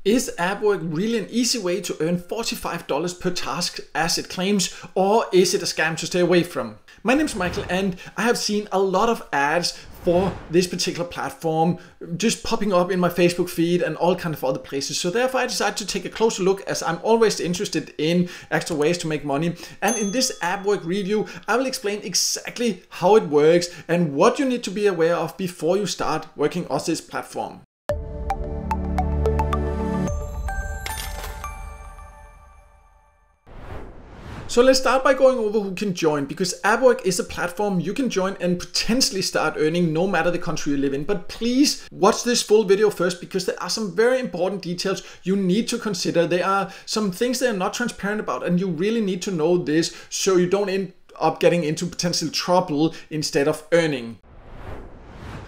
Is AppWork really an easy way to earn $45 per task as it claims, or is it a scam to stay away from? My name's Michael and I have seen a lot of ads for this particular platform just popping up in my Facebook feed and all kind of other places. So therefore I decided to take a closer look, as I'm always interested in extra ways to make money. And in this AppWork review, I will explain exactly how it works and what you need to be aware of before you start working on this platform. So let's start by going over who can join, because AppWork is a platform you can join and potentially start earning no matter the country you live in. But please watch this full video first, because there are some very important details you need to consider. There are some things they are not transparent about, and you really need to know this so you don't end up getting into potential trouble instead of earning.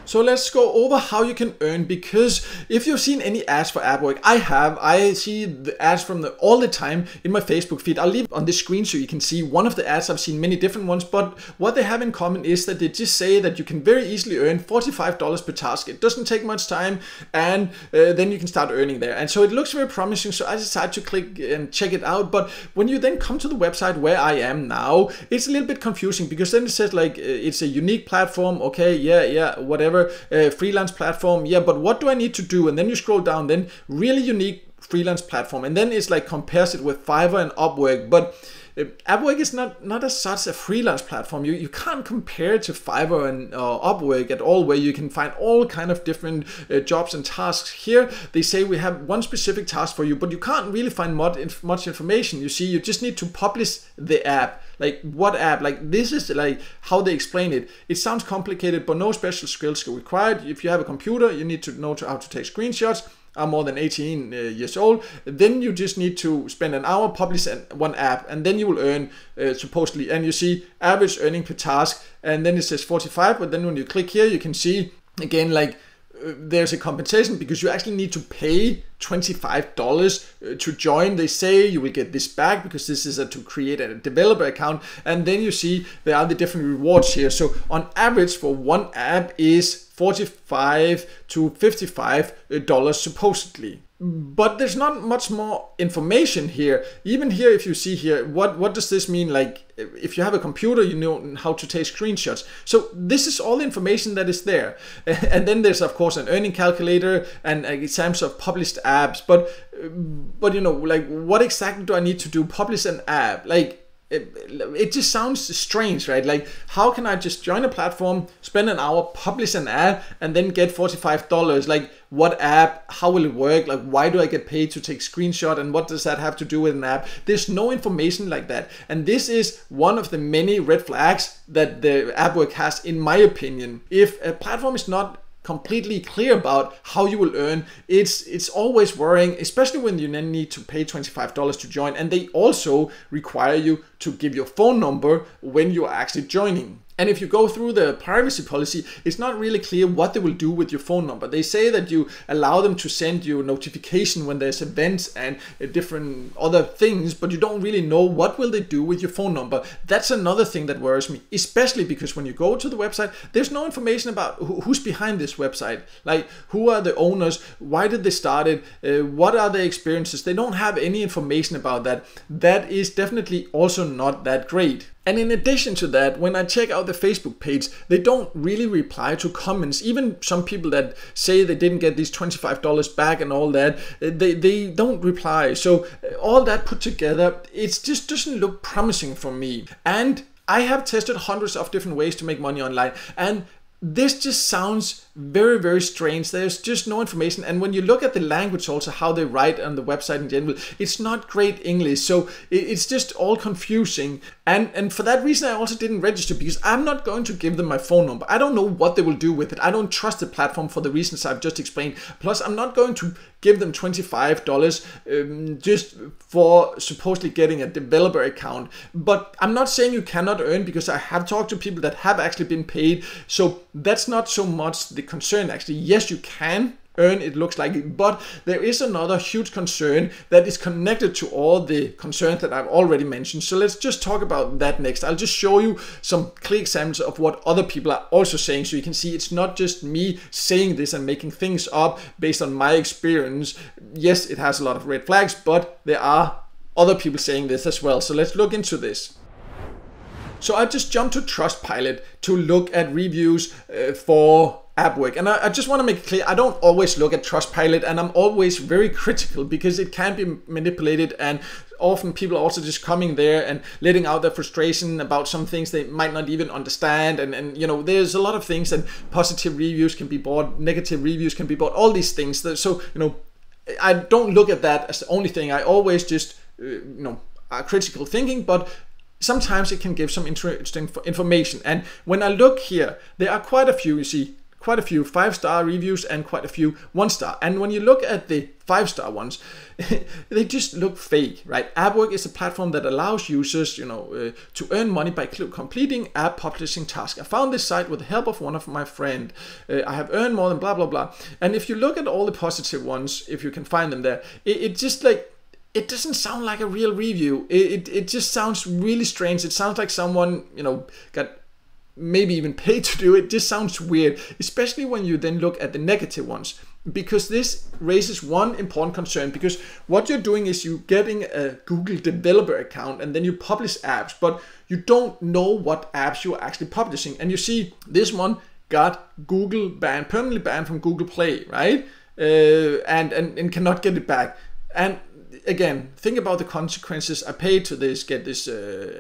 So let's go over how you can earn, because if you've seen any ads for AppWork, I see the ads from all the time in my Facebook feed. I'll leave on this screen so you can see one of the ads. I've seen many different ones, but what they have in common is that they just say that you can very easily earn $45 per task. It doesn't take much time, and then you can start earning there. And so it looks very promising, so I decided to click and check it out. But when you then come to the website where I am now, it's a little bit confusing, because then it says like it's a unique platform. Okay, yeah, whatever. Freelance platform, yeah, but what do I need to do? And then you scroll down, then really unique freelance platform, and then it's like compares it with Fiverr and AppWork. But AppWork is not as such a freelance platform. You can't compare it to Fiverr and AppWork at all, where you can find all kind of different jobs and tasks. Here they say we have one specific task for you, but you can't really find much information. You see, you just need to publish the app. Like what app? Like this is like how they explain it. It sounds complicated, but no special skills required. If you have a computer, you need to know how to take screenshots. Are more than 18 years old, then you just need to spend an hour, publish one app, and then you will earn supposedly. And you see average earning per task, and then it says 45, but then when you click here, you can see again like there's a compensation, because you actually need to pay $25 to join. They say you will get this back because this is to create a developer account, and then you see there are the different rewards here. So on average for one app is $45 to $55 supposedly. But there's not much more information here. Even here, if you see here, what does this mean? Like if you have a computer, you know how to take screenshots. So this is all the information that is there. And then there's of course an earning calculator and examples of published apps. But you know, like what exactly do I need to do? Publish an app? Like it just sounds strange, right? Like how can I just join a platform, spend an hour, publish an app, and then get $45? Like what app? How will it work? Like why do I get paid to take screenshot, and what does that have to do with an app? There's no information like that, and this is one of the many red flags that the AppWork has, in my opinion. If a platform is not completely clear about how you will earn, it's always worrying, especially when you then need to pay $25 to join, and they also require you to give your phone number when you are actually joining. And if you go through the privacy policy, it's not really clear what they will do with your phone number. They say that you allow them to send you a notification when there's events and different other things, but you don't really know what will they do with your phone number. That's another thing that worries me, especially because when you go to the website, there's no information about who's behind this website. Like who are the owners? Why did they start it? What are their experiences? They don't have any information about that. That is definitely also not that great. And in addition to that, when I check out the Facebook page, they don't really reply to comments. Even some people that say they didn't get these $25 back and all that, they don't reply. So all that put together, it just doesn't look promising for me. And I have tested hundreds of different ways to make money online, and this just sounds very, very strange. There's just no information. And when you look at the language also, how they write on the website in general, it's not great English. So it's just all confusing. And for that reason, I also didn't register, because I'm not going to give them my phone number. I don't know what they will do with it. I don't trust the platform for the reasons I've just explained. Plus, I'm not going to give them $25 just for supposedly getting a developer account. But I'm not saying you cannot earn, because I have talked to people that have actually been paid. So that's not so much the concern actually. Yes, you can earn, it looks like. But there is another huge concern that is connected to all the concerns that I've already mentioned. So let's just talk about that next. I'll just show you some clear examples of what other people are also saying, so you can see it's not just me saying this and making things up based on my experience. Yes, it has a lot of red flags, but there are other people saying this as well. So let's look into this. So I just jumped to Trustpilot to look at reviews for AppWork. And I just want to make it clear, I don't always look at Trustpilot, and I'm always very critical because it can be manipulated, and often people are also just coming there and letting out their frustration about some things they might not even understand. And you know, there's a lot of things, and positive reviews can be bought, negative reviews can be bought, all these things. So, you know, I don't look at that as the only thing. I always just, you know, critical thinking, but sometimes it can give some interesting information. And when I look here, there are quite a few, you see, quite a few 5-star reviews and quite a few 1-star. And when you look at the 5-star ones, they just look fake, right? AppWork is a platform that allows users, you know, to earn money by completing app publishing tasks. I found this site with the help of one of my friends. I have earned more than blah, blah, blah. And if you look at all the positive ones, if you can find them there, it just like, it doesn't sound like a real review. It just sounds really strange. It sounds like someone, you know, got maybe even paid to do it. Just sounds weird, especially when you then look at the negative ones, because this raises one important concern. Because what you're doing is you getting a Google developer account and then you publish apps, but you don't know what apps you're actually publishing. And you see this one got Google banned, permanently banned from Google Play, right? And cannot get it back. And again, think about the consequences. I paid to get this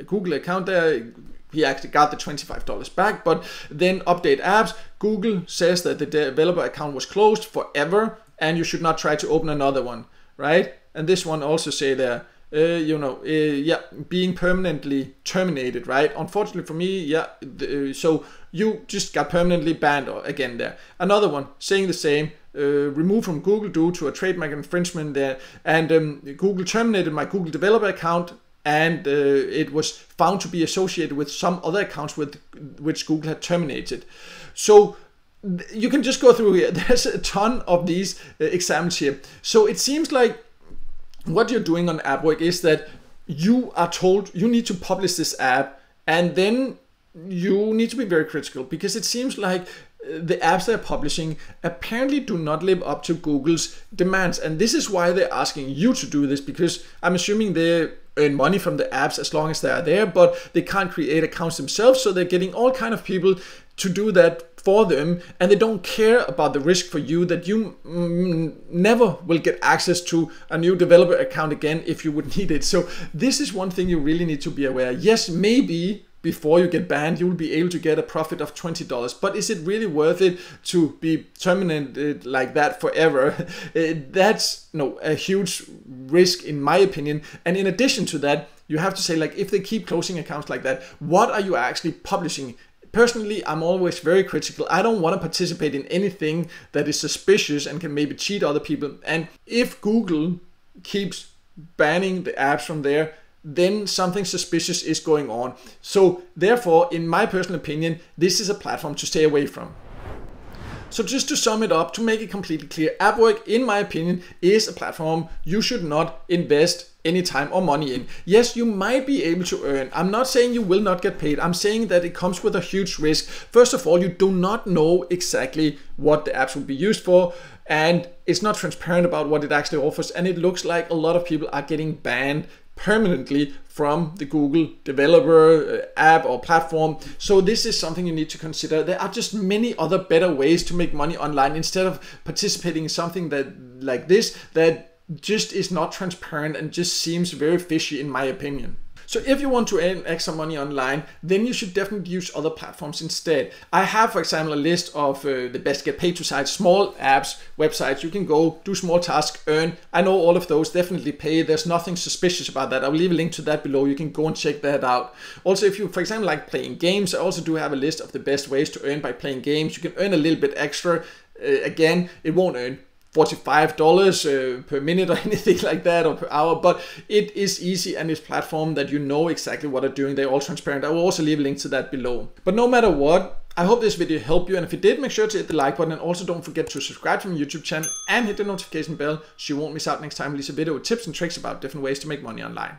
Google account there. He actually got the $25 back, but then update apps. Google says that the developer account was closed forever and you should not try to open another one, right? And this one also say there, yeah, being permanently terminated, right? Unfortunately for me, yeah, so you just got permanently banned again there. Another one saying the same, removed from Google due to a trademark infringement there, and Google terminated my Google developer account, and it was found to be associated with some other accounts with which Google had terminated. So you can just go through here. There's a ton of these examples here. So it seems like what you're doing on AppWork is that you are told you need to publish this app, and then you need to be very critical, because it seems like the apps they're publishing apparently do not live up to Google's demands. And this is why they're asking you to do this, because I'm assuming they earn money from the apps as long as they are there, but they can't create accounts themselves. So they're getting all kind of people to do that for them, and they don't care about the risk for you that you never will get access to a new developer account again if you would need it. So this is one thing you really need to be aware. Yes, maybe before you get banned, you will be able to get a profit of $20. But is it really worth it to be terminated like that forever? That's a huge risk in my opinion. And in addition to that, you have to say, like, if they keep closing accounts like that, what are you actually publishing? Personally, I'm always very critical. I don't want to participate in anything that is suspicious and can maybe cheat other people. And if Google keeps banning the apps from there, then something suspicious is going on. So therefore, in my personal opinion, this is a platform to stay away from. So just to sum it up, to make it completely clear, AppWork, in my opinion, is a platform you should not invest any time or money in. Yes, you might be able to earn. I'm not saying you will not get paid. I'm saying that it comes with a huge risk. First of all, you do not know exactly what the apps will be used for, and it's not transparent about what it actually offers. And it looks like a lot of people are getting banned permanently from the Google developer app or platform. So this is something you need to consider. There are just many other better ways to make money online instead of participating in something that like this that just is not transparent and just seems very fishy in my opinion. So if you want to earn extra money online, then you should definitely use other platforms instead. I have, for example, a list of the best get paid to sites, small apps, websites. You can go do small tasks, earn. I know all of those definitely pay. There's nothing suspicious about that. I'll leave a link to that below. You can go and check that out. Also, if you, for example, like playing games, I also do have a list of the best ways to earn by playing games. You can earn a little bit extra. Again, it won't earn $45 per minute or anything like that, or per hour, but it is easy, and it's platform that you know exactly what they're doing. They're all transparent. I will also leave a link to that below. But no matter what, I hope this video helped you, and if it did, make sure to hit the like button, and also don't forget to subscribe to my YouTube channel and hit the notification bell so you won't miss out next time I release a video with tips and tricks about different ways to make money online.